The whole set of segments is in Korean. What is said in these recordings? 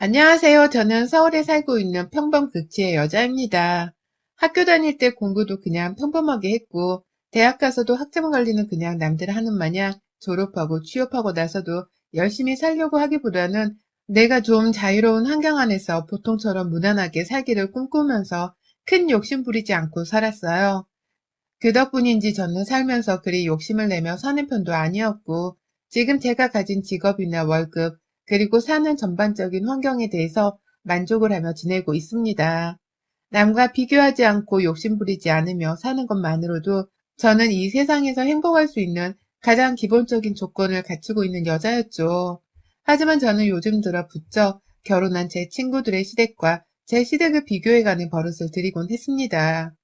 안녕하세요. 저는 서울에 살고 있는 평범극치의 여자입니다. 학교 다닐 때 공부도 그냥 평범하게 했고, 대학 가서도 학점 관리는 그냥 남들 하는 마냥 졸업하고 취업하고 나서도 열심히 살려고 하기보다는 내가 좀 자유로운 환경 안에서 보통처럼 무난하게 살기를 꿈꾸면서 큰 욕심 부리지 않고 살았어요. 그 덕분인지 저는 살면서 그리 욕심을 내며 사는 편도 아니었고, 지금 제가 가진 직업이나 월급, 그리고 사는 전반적인 환경에 대해서 만족을 하며 지내고 있습니다. 남과 비교하지 않고 욕심 부리지 않으며 사는 것만으로도 저는 이 세상에서 행복할 수 있는 가장 기본적인 조건을 갖추고 있는 여자였죠. 하지만 저는 요즘 들어 부쩍 결혼한 제 친구들의 시댁과 제 시댁을 비교해가는 버릇을 들이곤 했습니다.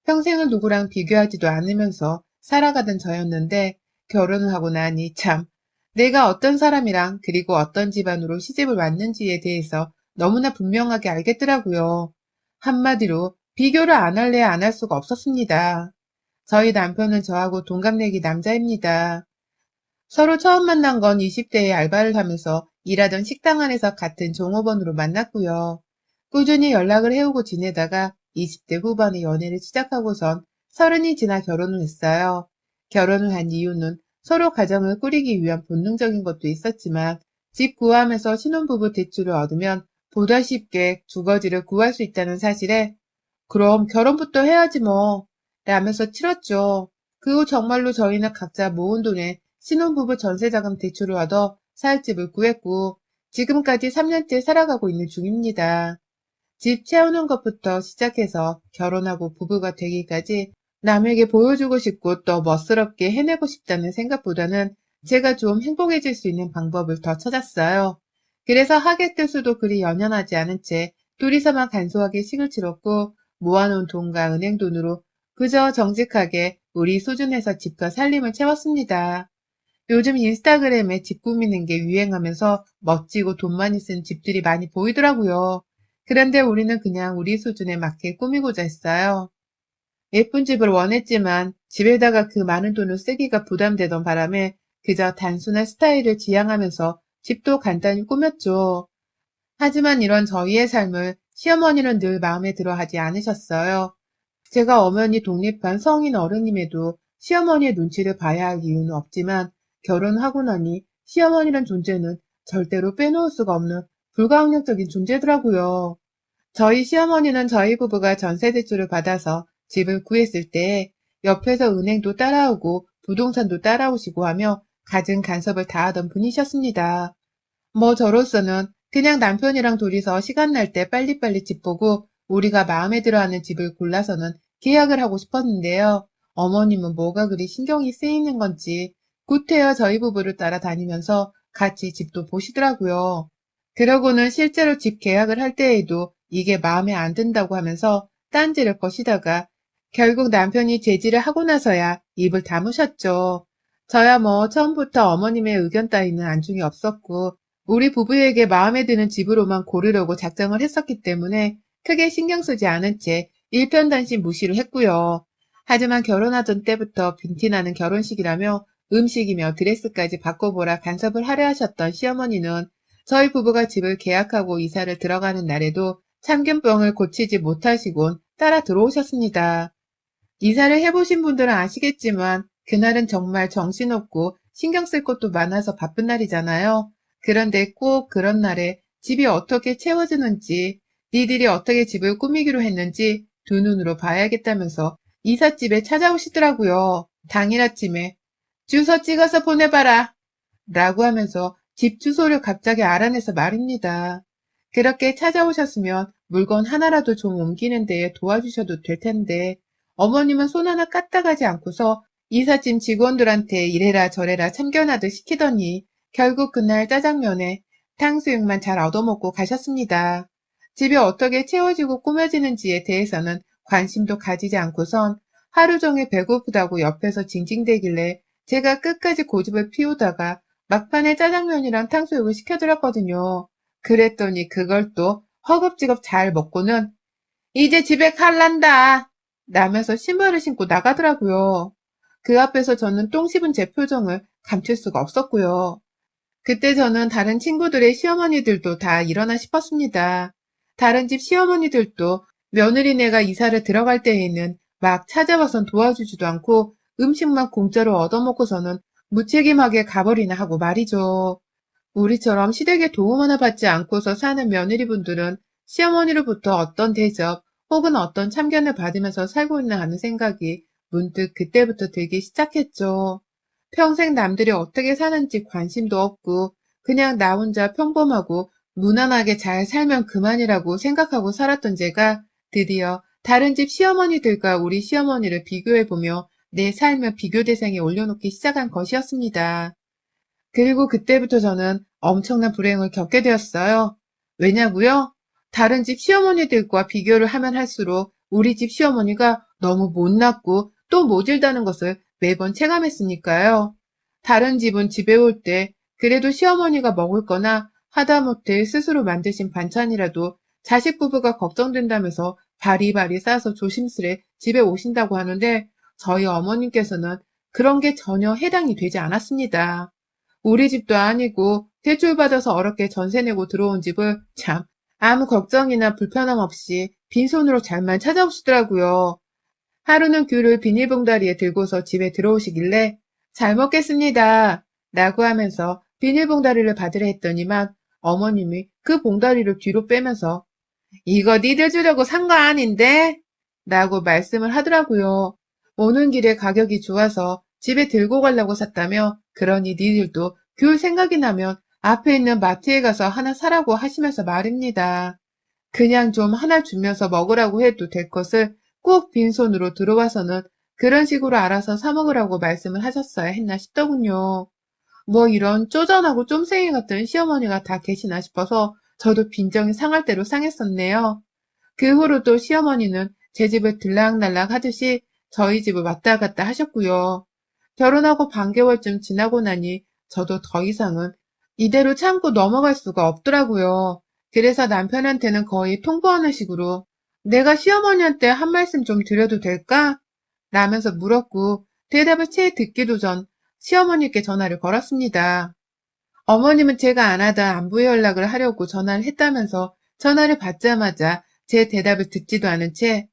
평생을 누구랑 비교하지도 않으면서 살아가던 저였는데 결혼을 하고 나니 참 내가 어떤 사람이랑 그리고 어떤 집안으로 시집을 왔는지에 대해서 너무나 분명하게 알겠더라고요. 한마디로 비교를 안 할래야 안 할 수가 없었습니다. 저희 남편은 저하고 동갑내기 남자입니다. 서로 처음 만난 건 20대에 알바를 하면서 일하던 식당 안에서 같은 종업원으로 만났고요. 꾸준히 연락을 해오고 지내다가 20대 후반에 연애를 시작하고선 30이 지나 결혼을 했어요. 결혼을 한 이유는 서로 가정을 꾸리기 위한 본능적인 것도 있었지만 집 구하면서 신혼부부 대출을 얻으면 보다 쉽게 주거지를 구할 수 있다는 사실에 그럼 결혼부터 해야지 뭐 라면서 치렀죠. 그 후 정말로 저희는 각자 모은 돈에 신혼부부 전세자금 대출을 얻어 살 집을 구했고 지금까지 3년째 살아가고 있는 중입니다. 집 채우는 것부터 시작해서 결혼하고 부부가 되기까지 남에게 보여주고 싶고 또 멋스럽게 해내고 싶다는 생각보다는 제가 좀 행복해질 수 있는 방법을 더 찾았어요. 그래서 하객 교수도 그리 연연하지 않은 채 둘이서만 간소하게 식을 치렀고 모아놓은 돈과 은행 돈으로 그저 정직하게 우리 수준에서 집과 살림을 채웠습니다. 요즘 인스타그램에 집 꾸미는 게 유행하면서 멋지고 돈 많이 쓴 집들이 많이 보이더라고요. 그런데 우리는 그냥 우리 수준에 맞게 꾸미고자 했어요. 예쁜 집을 원했지만 집에다가 그 많은 돈을 쓰기가 부담되던 바람에 그저 단순한 스타일을 지향하면서 집도 간단히 꾸몄죠. 하지만 이런 저희의 삶을 시어머니는 늘 마음에 들어 하지 않으셨어요. 제가 엄연히 독립한 성인 어른임에도 시어머니의 눈치를 봐야 할 이유는 없지만 결혼하고 나니 시어머니란 존재는 절대로 빼놓을 수가 없는 불가항력적인 존재더라고요. 저희 시어머니는 저희 부부가 전세대출을 받아서 집을 구했을 때 옆에서 은행도 따라오고 부동산도 따라오시고 하며 갖은 간섭을 다하던 분이셨습니다. 뭐 저로서는 그냥 남편이랑 둘이서 시간 날 때 빨리빨리 집 보고 우리가 마음에 들어하는 집을 골라서는 계약을 하고 싶었는데요. 어머님은 뭐가 그리 신경이 쓰이는 건지 구태여 저희 부부를 따라다니면서 같이 집도 보시더라고요. 그러고는 실제로 집 계약을 할 때에도 이게 마음에 안 든다고 하면서 딴지를 거시다가 결국 남편이 제지를 하고 나서야 입을 다무셨죠. 저야 뭐 처음부터 어머님의 의견 따위는 안중에 없었고 우리 부부에게 마음에 드는 집으로만 고르려고 작정을 했었기 때문에 크게 신경 쓰지 않은 채 일편단심 무시를 했고요. 하지만 결혼하던 때부터 빈티나는 결혼식이라며 음식이며 드레스까지 바꿔보라 간섭을 하려 하셨던 시어머니는 저희 부부가 집을 계약하고 이사를 들어가는 날에도 참견병을 고치지 못하시곤 따라 들어오셨습니다. 이사를 해보신 분들은 아시겠지만 그날은 정말 정신없고 신경 쓸 것도 많아서 바쁜 날이잖아요. 그런데 꼭 그런 날에 집이 어떻게 채워지는지, 니들이 어떻게 집을 꾸미기로 했는지 두 눈으로 봐야겠다면서 이삿집에 찾아오시더라고요. 당일 아침에 주소 찍어서 보내봐라 라고 하면서 집 주소를 갑자기 알아내서 말입니다. 그렇게 찾아오셨으면 물건 하나라도 좀 옮기는 데 도와주셔도 될 텐데 어머님은 손 하나 까딱하지 않고서 이삿짐 직원들한테 이래라 저래라 참견하듯 시키더니 결국 그날 짜장면에 탕수육만 잘 얻어먹고 가셨습니다. 집이 어떻게 채워지고 꾸며지는지에 대해서는 관심도 가지지 않고선 하루 종일 배고프다고 옆에서 징징대길래 제가 끝까지 고집을 피우다가 막판에 짜장면이랑 탕수육을 시켜드렸거든요. 그랬더니 그걸 또 허겁지겁 잘 먹고는 이제 집에 갈란다 라면서 신발을 신고 나가더라고요. 그 앞에서 저는 똥 씹은 제 표정을 감출 수가 없었고요. 그때 저는 다른 친구들의 시어머니들도 다 일어나 싶었습니다. 다른 집 시어머니들도 며느리네가 이사를 들어갈 때에는 막 찾아와선 도와주지도 않고 음식만 공짜로 얻어먹고서는 무책임하게 가버리나 하고 말이죠. 우리처럼 시댁의 도움 하나 받지 않고서 사는 며느리분들은 시어머니로부터 어떤 대접 혹은 어떤 참견을 받으면서 살고 있나 하는 생각이 문득 그때부터 들기 시작했죠. 평생 남들이 어떻게 사는지 관심도 없고 그냥 나 혼자 평범하고 무난하게 잘 살면 그만이라고 생각하고 살았던 제가 드디어 다른 집 시어머니들과 우리 시어머니를 비교해보며 내 삶을 비교 대상에 올려놓기 시작한 것이었습니다. 그리고 그때부터 저는 엄청난 불행을 겪게 되었어요. 왜냐고요? 다른 집 시어머니들과 비교를 하면 할수록 우리 집 시어머니가 너무 못났고 또 모질다는 것을 매번 체감했으니까요. 다른 집은 집에 올 때 그래도 시어머니가 먹을 거나 하다못해 스스로 만드신 반찬이라도 자식 부부가 걱정된다면서 바리바리 싸서 조심스레 집에 오신다고 하는데 저희 어머님께서는 그런 게 전혀 해당이 되지 않았습니다. 우리 집도 아니고 대출받아서 어렵게 전세 내고 들어온 집을 참 아무 걱정이나 불편함 없이 빈손으로 잘만 찾아오시더라고요. 하루는 귤을 비닐봉다리에 들고서 집에 들어오시길래 잘 먹겠습니다. 라고 하면서 비닐봉다리를 받으려 했더니만 어머님이 그 봉다리를 뒤로 빼면서 이거 니들 주려고 산 거 아닌데? 라고 말씀을 하더라고요. 오는 길에 가격이 좋아서 집에 들고 가려고 샀다며 그러니 니들도 귤 생각이 나면 앞에 있는 마트에 가서 하나 사라고 하시면서 말입니다. 그냥 좀 하나 주면서 먹으라고 해도 될 것을 꼭 빈손으로 들어와서는 그런 식으로 알아서 사 먹으라고 말씀을 하셨어야 했나 싶더군요. 뭐 이런 쪼잔하고 쫌생이 같은 시어머니가 다 계시나 싶어서 저도 빈정이 상할 대로 상했었네요. 그 후로 또 시어머니는 제 집을 들락날락 하듯이 저희 집을 왔다 갔다 하셨고요. 결혼하고 반개월쯤 지나고 나니 저도 더 이상은 이대로 참고 넘어갈 수가 없더라고요. 그래서 남편한테는 거의 통보하는 식으로 내가 시어머니한테 한 말씀 좀 드려도 될까? 라면서 물었고 대답을 채 듣기도 전 시어머니께 전화를 걸었습니다. 어머님은 제가 안 하다 안부 연락을 하려고 전화를 했다면서 전화를 받자마자 제 대답을 듣지도 않은 채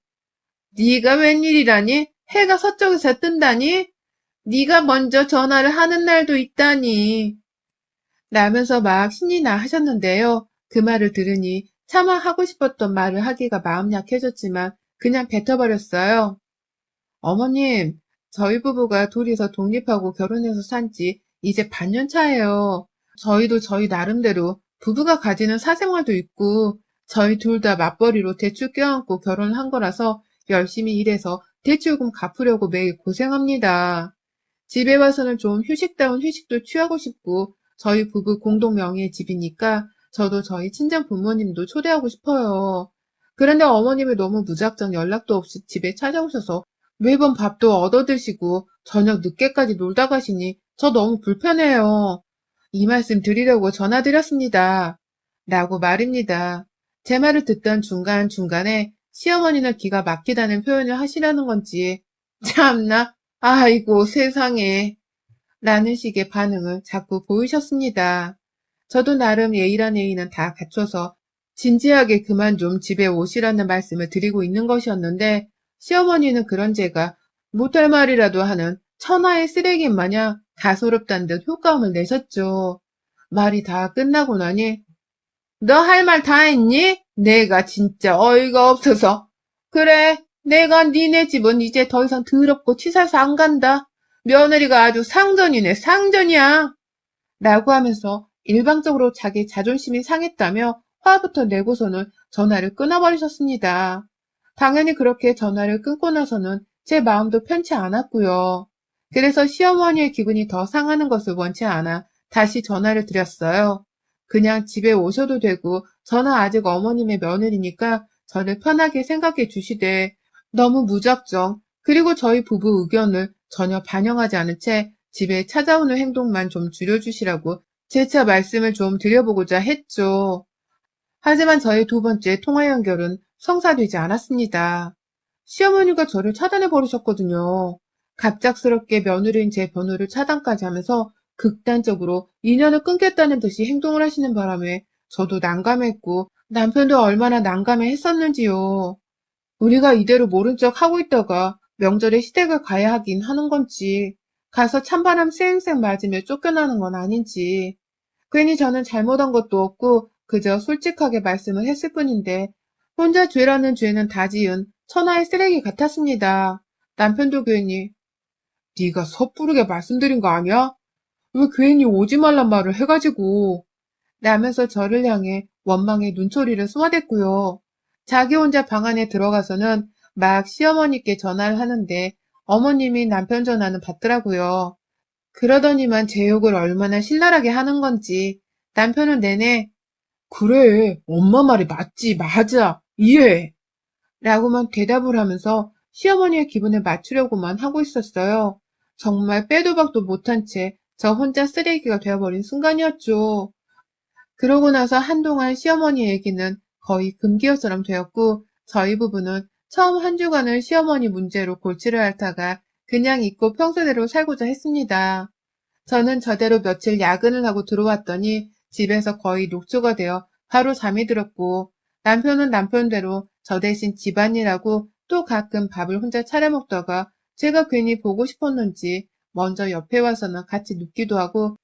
네가 웬일이라니? 해가 서쪽에서 뜬다니? 네가 먼저 전화를 하는 날도 있다니. 라면서 막 신이 나 하셨는데요. 그 말을 들으니 차마 하고 싶었던 말을 하기가 마음 약해졌지만 그냥 뱉어버렸어요. 어머님, 저희 부부가 둘이서 독립하고 결혼해서 산지 이제 반년 차예요. 저희도 저희 나름대로 부부가 가지는 사생활도 있고 저희 둘 다 맞벌이로 대출 껴안고 결혼을 한 거라서 열심히 일해서 대출금 갚으려고 매일 고생합니다. 집에 와서는 좀 휴식다운 휴식도 취하고 싶고 저희 부부 공동 명의의 집이니까 저도 저희 친정 부모님도 초대하고 싶어요. 그런데 어머님이 너무 무작정 연락도 없이 집에 찾아오셔서 매번 밥도 얻어 드시고 저녁 늦게까지 놀다 가시니 저 너무 불편해요. 이 말씀 드리려고 전화드렸습니다. 라고 말입니다. 제 말을 듣던 중간중간에 시어머니는 기가 막히다는 표현을 하시라는 건지 참나 아이고 세상에 라는 식의 반응을 자꾸 보이셨습니다. 저도 나름 예의란 예의는 다 갖춰서 진지하게 그만 좀 집에 오시라는 말씀을 드리고 있는 것이었는데 시어머니는 그런 제가 못할 말이라도 하는 천하의 쓰레기 마냥 가소롭다는 듯 효과음을 내셨죠. 말이 다 끝나고 나니 너 할 말 다 했니? 내가 진짜 어이가 없어서. 그래, 내가 니네 집은 이제 더 이상 더럽고 치사해서 안 간다. 며느리가 아주 상전이네, 상전이야. 라고 하면서 일방적으로 자기 자존심이 상했다며 화부터 내고서는 전화를 끊어버리셨습니다. 당연히 그렇게 전화를 끊고 나서는 제 마음도 편치 않았고요. 그래서 시어머니의 기분이 더 상하는 것을 원치 않아 다시 전화를 드렸어요. 그냥 집에 오셔도 되고 저는 아직 어머님의 며느리니까 저를 편하게 생각해 주시되 너무 무작정 그리고 저희 부부 의견을 전혀 반영하지 않은 채 집에 찾아오는 행동만 좀 줄여주시라고 재차 말씀을 좀 드려보고자 했죠. 하지만 저의 두 번째 통화 연결은 성사되지 않았습니다. 시어머니가 저를 차단해 버리셨거든요. 갑작스럽게 며느리인 제 번호를 차단까지 하면서 극단적으로 인연을 끊겠다는 듯이 행동을 하시는 바람에 저도 난감했고 남편도 얼마나 난감해 했었는지요. 우리가 이대로 모른 척 하고 있다가 명절에 시댁을 가야 하긴 하는 건지, 가서 찬바람 쌩쌩 맞으며 쫓겨나는 건 아닌지, 괜히 저는 잘못한 것도 없고 그저 솔직하게 말씀을 했을 뿐인데 혼자 죄라는 죄는 다 지은 천하의 쓰레기 같았습니다. 남편도 괜히 네가 섣부르게 말씀드린 거 아니야? 왜 괜히 오지 말란 말을 해가지고 라면서 저를 향해 원망의 눈초리를 쏘아댔고요. 자기 혼자 방 안에 들어가서는 막 시어머니께 전화를 하는데 어머님이 남편 전화는 받더라고요. 그러더니만 제 욕을 얼마나 신랄하게 하는 건지 남편은 내내 그래, 엄마 말이 맞지, 맞아, 이해해 라고만 대답을 하면서 시어머니의 기분을 맞추려고만 하고 있었어요. 정말 빼도 박도 못한 채 저 혼자 쓰레기가 되어버린 순간이었죠. 그러고 나서 한동안 시어머니 얘기는 거의 금기어처럼 되었고 저희 부부는 처음 한 주간을 시어머니 문제로 골치를 앓다가 그냥 잊고 평소대로 살고자 했습니다. 저는 저대로 며칠 야근을 하고 들어왔더니 집에서 거의 녹초가 되어 바로 잠이 들었고 남편은 남편대로 저 대신 집안일하고 또 가끔 밥을 혼자 차려 먹다가 제가 괜히 보고 싶었는지 먼저 옆에 와서는 같이 눕기도 하고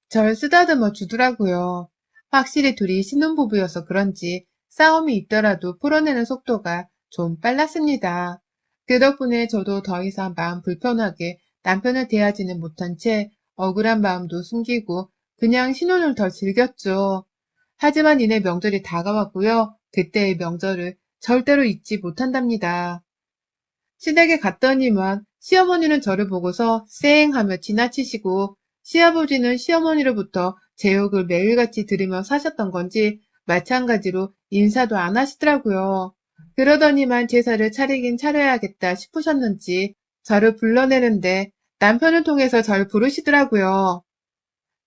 절 쓰다듬어 주더라고요. 확실히 둘이 신혼부부여서 그런지 싸움이 있더라도 풀어내는 속도가 좀 빨랐습니다. 그 덕분에 저도 더 이상 마음 불편하게 남편을 대하지는 못한 채 억울한 마음도 숨기고 그냥 신혼을 더 즐겼죠. 하지만 이내 명절이 다가왔고요. 그때의 명절을 절대로 잊지 못한답니다. 시댁에 갔더니만 시어머니는 저를 보고서 쌩 하며 지나치시고 시아버지는 시어머니로부터 제 욕을 매일같이 들으며 사셨던 건지 마찬가지로 인사도 안 하시더라고요. 그러더니만 제사를 차리긴 차려야겠다 싶으셨는지 저를 불러내는데 남편을 통해서 절 부르시더라고요.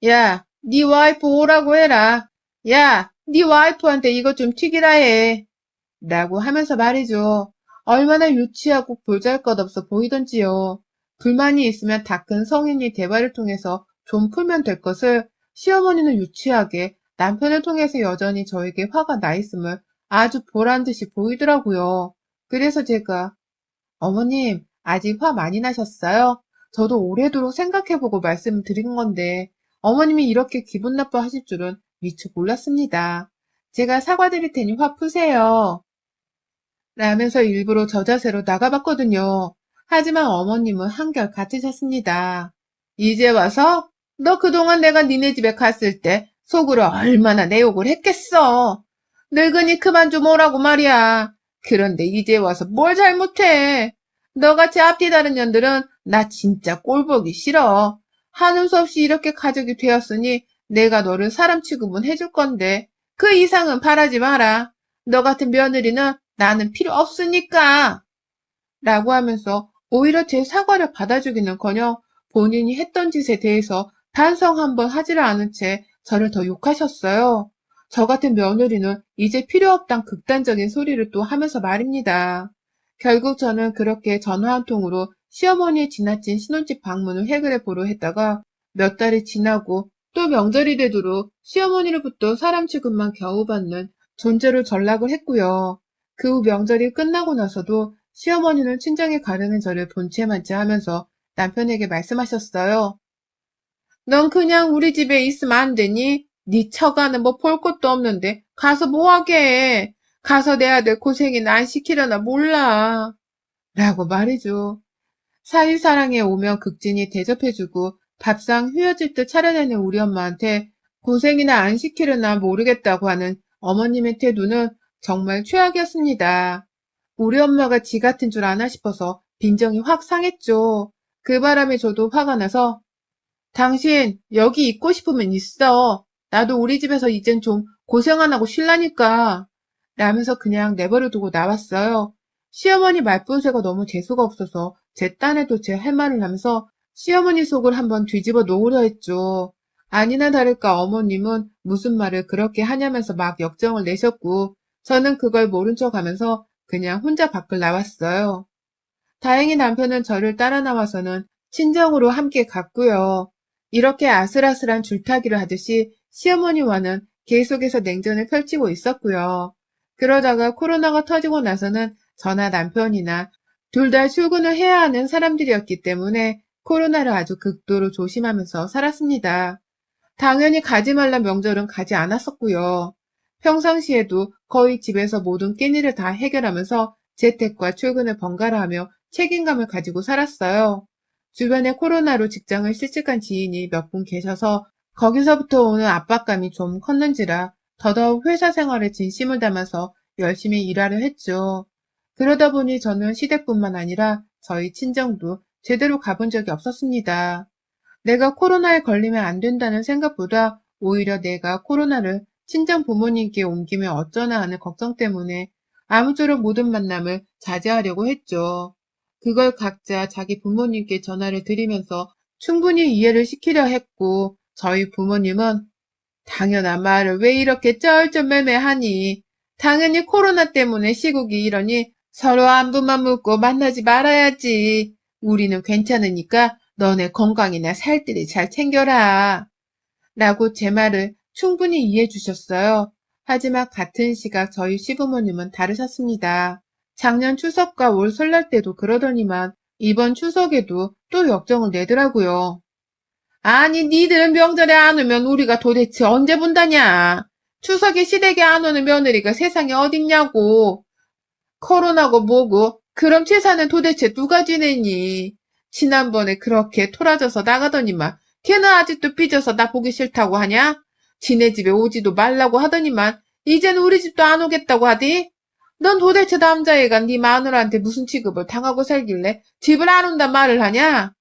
야, 네 와이프 오라고 해라. 야, 네 와이프한테 이거 좀 튀기라 해. 라고 하면서 말이죠. 얼마나 유치하고 보잘것없어 보이던지요. 불만이 있으면 다 큰 성인이 대화를 통해서 좀 풀면 될 것을 시어머니는 유치하게 남편을 통해서 여전히 저에게 화가 나 있음을 아주 보란듯이 보이더라고요. 그래서 제가 어머님 아직 화 많이 나셨어요? 저도 오래도록 생각해보고 말씀드린 건데 어머님이 이렇게 기분 나빠하실 줄은 미처 몰랐습니다. 제가 사과드릴 테니 화 푸세요. 라면서 일부러 저 자세로 나가봤거든요. 하지만 어머님은 한결 같으셨습니다. 이제 와서? 너 그동안 내가 니네 집에 갔을 때 속으로 얼마나 내 욕을 했겠어. 늙으니 그만 좀 오라고 말이야. 그런데 이제 와서 뭘 잘못해. 너같이 앞뒤 다른 년들은 나 진짜 꼴보기 싫어. 하는 수 없이 이렇게 가족이 되었으니 내가 너를 사람 취급은 해줄 건데 그 이상은 바라지 마라. 너 같은 며느리는 나는 필요 없으니까! 라고 하면서 오히려 제 사과를 받아주기는커녕 본인이 했던 짓에 대해서 반성 한번 하지를 않은 채 저를 더 욕하셨어요. 저 같은 며느리는 이제 필요 없단 극단적인 소리를 또 하면서 말입니다. 결국 저는 그렇게 전화 한 통으로 시어머니의 지나친 신혼집 방문을 해결해 보려 했다가 몇 달이 지나고 또 명절이 되도록 시어머니로부터 사람 취급만 겨우 받는 존재로 전락을 했고요. 그 후 명절이 끝나고 나서도 시어머니는 친정에 가려는 저를 본체만치 하면서 남편에게 말씀하셨어요. 넌 그냥 우리 집에 있으면 안 되니? 네 처가는 뭐 볼 것도 없는데 가서 뭐하게 해? 가서 내 아들 고생이나 안 시키려나 몰라. 라고 말이죠. 사위사랑에 오면 극진히 대접해주고 밥상 휘어질 듯 차려내는 우리 엄마한테 고생이나 안 시키려나 모르겠다고 하는 어머님의 태도는 정말 최악이었습니다. 우리 엄마가 지 같은 줄 아나 싶어서 빈정이 확 상했죠. 그 바람에 저도 화가 나서 당신 여기 있고 싶으면 있어. 나도 우리 집에서 이젠 좀 고생 안 하고 쉴라니까. 라면서 그냥 내버려 두고 나왔어요. 시어머니 말뿐새가 너무 재수가 없어서 제 딴에도 제 할 말을 하면서 시어머니 속을 한번 뒤집어 놓으려 했죠. 아니나 다를까 어머님은 무슨 말을 그렇게 하냐면서 막 역정을 내셨고 저는 그걸 모른 척 하면서 그냥 혼자 밖을 나왔어요. 다행히 남편은 저를 따라 나와서는 친정으로 함께 갔고요. 이렇게 아슬아슬한 줄타기를 하듯이 시어머니와는 계속해서 냉전을 펼치고 있었고요. 그러다가 코로나가 터지고 나서는 저나 남편이나 둘 다 출근을 해야 하는 사람들이었기 때문에 코로나를 아주 극도로 조심하면서 살았습니다. 당연히 가지 말란 명절은 가지 않았었고요. 평상시에도 거의 집에서 모든 끼니를 다 해결하면서 재택과 출근을 번갈아 하며 책임감을 가지고 살았어요. 주변에 코로나로 직장을 실직한 지인이 몇 분 계셔서 거기서부터 오는 압박감이 좀 컸는지라 더더욱 회사 생활에 진심을 담아서 열심히 일하려 했죠. 그러다 보니 저는 시댁뿐만 아니라 저희 친정도 제대로 가본 적이 없었습니다. 내가 코로나에 걸리면 안 된다는 생각보다 오히려 내가 코로나를 친정 부모님께 옮기면 어쩌나 하는 걱정 때문에 아무쪼록 모든 만남을 자제하려고 했죠. 그걸 각자 자기 부모님께 전화를 드리면서 충분히 이해를 시키려 했고, 저희 부모님은 당연한 말을 왜 이렇게 쩔쩔매매하니? 당연히 코로나 때문에 시국이 이러니 서로 안부만 묻고 만나지 말아야지. 우리는 괜찮으니까 너네 건강이나 살뜰히 잘 챙겨라. 라고 제 말을 충분히 이해해 주셨어요. 하지만 같은 시각 저희 시부모님은 다르셨습니다. 작년 추석과 올 설날 때도 그러더니만 이번 추석에도 또 역정을 내더라고요. 아니, 니들은 명절에 안 오면 우리가 도대체 언제 본다냐? 추석에 시댁에 안 오는 며느리가 세상에 어딨냐고. 코로나고 뭐고, 그럼 제사는 도대체 누가 지내니? 지난번에 그렇게 토라져서 나가더니만, 걔는 아직도 삐져서 나 보기 싫다고 하냐? 지네 집에 오지도 말라고 하더니만, 이제는 우리 집도 안 오겠다고 하디? 넌 도대체 남자애가 네 마누라한테 무슨 취급을 당하고 살길래 집을 안 온단 말을 하냐?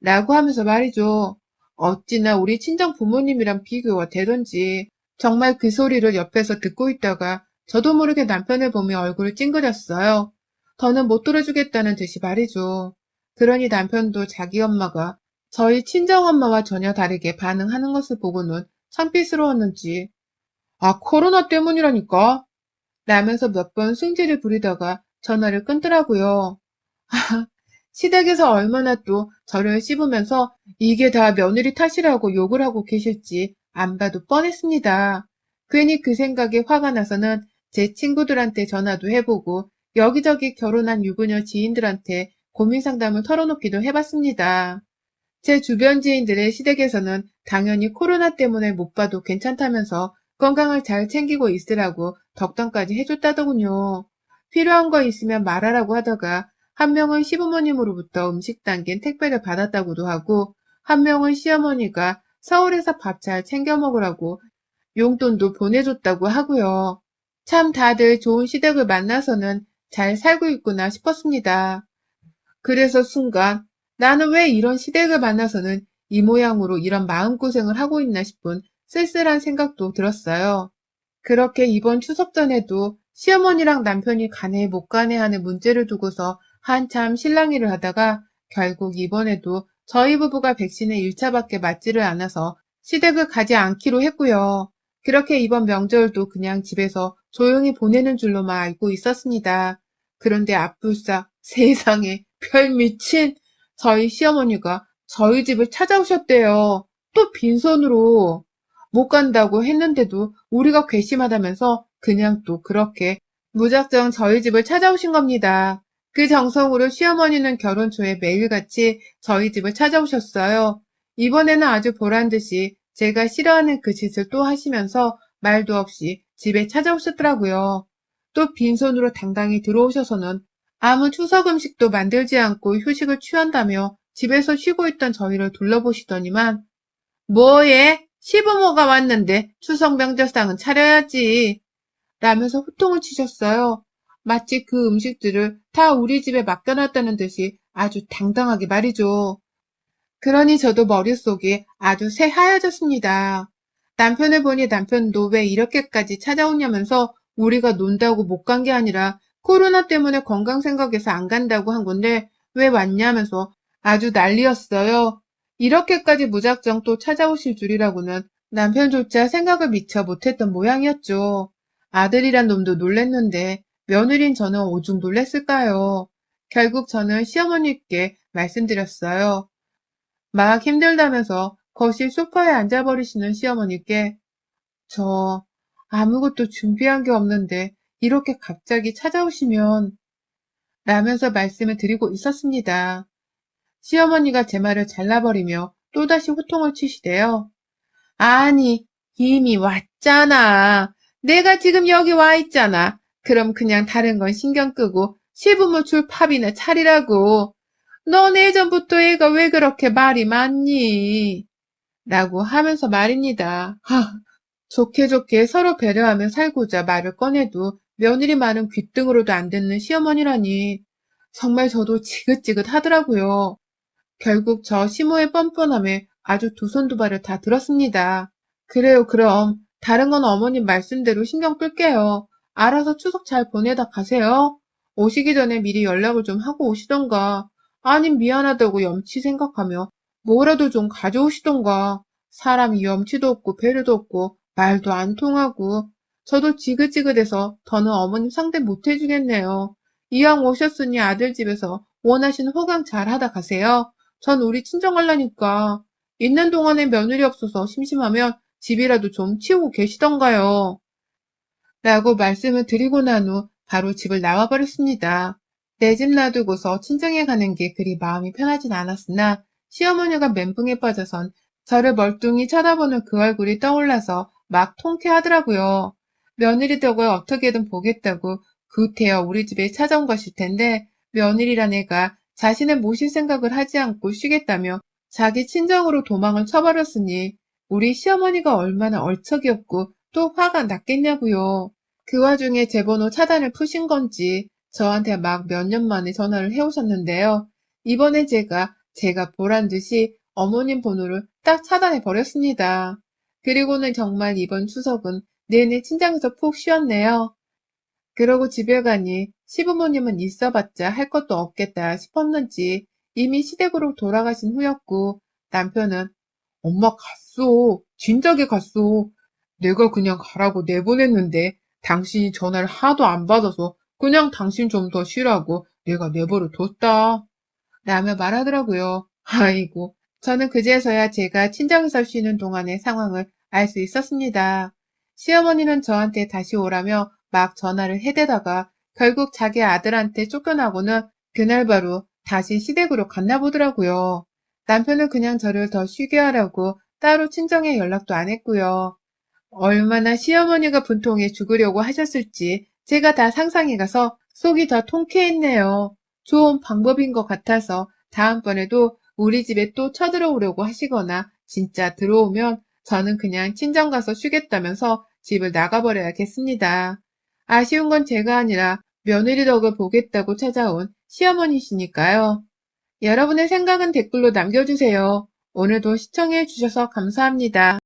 라고 하면서 말이죠. 어찌나 우리 친정 부모님이랑 비교가 되던지 정말 그 소리를 옆에서 듣고 있다가 저도 모르게 남편을 보며 얼굴을 찡그렸어요. 더는 못 들어주겠다는 듯이 말이죠. 그러니 남편도 자기 엄마가 저희 친정엄마와 전혀 다르게 반응하는 것을 보고는 창피스러웠는지 아 코로나 때문이라니까 라면서 몇 번 승질을 부리다가 전화를 끊더라고요. 시댁에서 얼마나 또 저를 씹으면서 이게 다 며느리 탓이라고 욕을 하고 계실지 안 봐도 뻔했습니다. 괜히 그 생각에 화가 나서는 제 친구들한테 전화도 해보고 여기저기 결혼한 유부녀 지인들한테 고민 상담을 털어놓기도 해봤습니다. 제 주변 지인들의 시댁에서는 당연히 코로나 때문에 못 봐도 괜찮다면서 건강을 잘 챙기고 있으라고 덕담까지 해줬다더군요. 필요한 거 있으면 말하라고 하다가 한 명은 시부모님으로부터 음식 담긴 택배를 받았다고도 하고 한 명은 시어머니가 서울에서 밥 잘 챙겨 먹으라고 용돈도 보내줬다고 하고요. 참 다들 좋은 시댁을 만나서는 잘 살고 있구나 싶었습니다. 그래서 순간 나는 왜 이런 시댁을 만나서는 이 모양으로 이런 마음고생을 하고 있나 싶은 쓸쓸한 생각도 들었어요. 그렇게 이번 추석 전에도 시어머니랑 남편이 가네 못 가네 하는 문제를 두고서 한참 실랑이를 하다가 결국 이번에도 저희 부부가 백신을 1차밖에 맞지를 않아서 시댁을 가지 않기로 했고요. 그렇게 이번 명절도 그냥 집에서 조용히 보내는 줄로만 알고 있었습니다. 그런데 앞불싸 세상에 별 미친 저희 시어머니가 저희 집을 찾아오셨대요. 또 빈손으로. 못 간다고 했는데도 우리가 괘씸하다면서 그냥 또 그렇게 무작정 저희 집을 찾아오신 겁니다. 그 정성으로 시어머니는 결혼 초에 매일같이 저희 집을 찾아오셨어요. 이번에는 아주 보란듯이 제가 싫어하는 그 짓을 또 하시면서 말도 없이 집에 찾아오셨더라고요. 또 빈손으로 당당히 들어오셔서는 아무 추석 음식도 만들지 않고 휴식을 취한다며 집에서 쉬고 있던 저희를 둘러보시더니만 뭐해? 시부모가 왔는데 추석 명절상은 차려야지. 라면서 호통을 치셨어요. 마치 그 음식들을 다 우리 집에 맡겨놨다는 듯이 아주 당당하게 말이죠. 그러니 저도 머릿속이 아주 새하얘졌습니다. 남편을 보니 남편도 왜 이렇게까지 찾아오냐면서 우리가 논다고 못 간 게 아니라 코로나 때문에 건강 생각해서 안 간다고 한 건데 왜 왔냐면서 아주 난리였어요. 이렇게까지 무작정 또 찾아오실 줄이라고는 남편조차 생각을 미처 못했던 모양이었죠. 아들이란 놈도 놀랬는데 며느린 저는 오죽 놀랬을까요? 결국 저는 시어머니께 말씀드렸어요. 막 힘들다면서 거실 소파에 앉아버리시는 시어머니께 저 아무것도 준비한 게 없는데 이렇게 갑자기 찾아오시면 라면서 말씀을 드리고 있었습니다. 시어머니가 제 말을 잘라버리며 또다시 호통을 치시대요. 아니, 이미 왔잖아. 내가 지금 여기 와 있잖아. 그럼 그냥 다른 건 신경 끄고 시부모 줄 밥이나 차리라고. 넌 예전부터 애가 왜 그렇게 말이 많니? 라고 하면서 말입니다. 좋게 좋게 서로 배려하며 살고자 말을 꺼내도 며느리 말은 귓등으로도 안 듣는 시어머니라니 정말 저도 지긋지긋하더라고요. 결국 저 시모의 뻔뻔함에 아주 두 손 두 발을 다 들었습니다. 그래요, 그럼 다른 건 어머님 말씀대로 신경 끌게요. 알아서 추석 잘 보내다 가세요. 오시기 전에 미리 연락을 좀 하고 오시던가 아님 미안하다고 염치 생각하며 뭐라도 좀 가져오시던가 사람이 염치도 없고 배려도 없고 말도 안 통하고 저도 지긋지긋해서 더는 어머님 상대 못 해주겠네요. 이왕 오셨으니 아들 집에서 원하시는 호강 잘 하다 가세요. 전 우리 친정 갈라니까 있는 동안에 며느리 없어서 심심하면 집이라도 좀 치우고 계시던가요. 라고 말씀을 드리고 난 후 바로 집을 나와버렸습니다. 내 집 놔두고서 친정에 가는 게 그리 마음이 편하진 않았으나 시어머니가 멘붕에 빠져선 저를 멀뚱히 쳐다보는 그 얼굴이 떠올라서 막 통쾌하더라고요. 며느리 덕을 어떻게든 보겠다고 구태여 우리 집에 찾아온 것일 텐데 며느리란 애가 자신을 모실 생각을 하지 않고 쉬겠다며 자기 친정으로 도망을 쳐버렸으니 우리 시어머니가 얼마나 얼척이었고 또 화가 났겠냐고요. 그 와중에 제 번호 차단을 푸신 건지 저한테 막 몇 년 만에 전화를 해오셨는데요. 이번에 제가 보란 듯이 어머님 번호를 딱 차단해 버렸습니다. 그리고는 정말 이번 추석은 내내 친정에서 푹 쉬었네요. 그러고 집에 가니 시부모님은 있어봤자 할 것도 없겠다 싶었는지 이미 시댁으로 돌아가신 후였고 남편은 엄마 갔어. 진작에 갔어. 내가 그냥 가라고 내보냈는데 당신이 전화를 하도 안 받아서 그냥 당신 좀 더 쉬라고 내가 내버려 뒀다. 라며 말하더라고요. 아이고, 저는 그제서야 제가 친정에서 쉬는 동안의 상황을 알 수 있었습니다. 시어머니는 저한테 다시 오라며 막 전화를 해대다가 결국 자기 아들한테 쫓겨나고는 그날 바로 다시 시댁으로 갔나 보더라고요. 남편은 그냥 저를 더 쉬게 하라고 따로 친정에 연락도 안 했고요. 얼마나 시어머니가 분통해 죽으려고 하셨을지 제가 다 상상해 가서 속이 더 통쾌했네요. 좋은 방법인 것 같아서 다음번에도 우리 집에 또 쳐들어오려고 하시거나 진짜 들어오면 저는 그냥 친정 가서 쉬겠다면서 집을 나가버려야겠습니다. 아쉬운 건 제가 아니라 며느리 덕을 보겠다고 찾아온 시어머니시니까요. 여러분의 생각은 댓글로 남겨주세요. 오늘도 시청해 주셔서 감사합니다.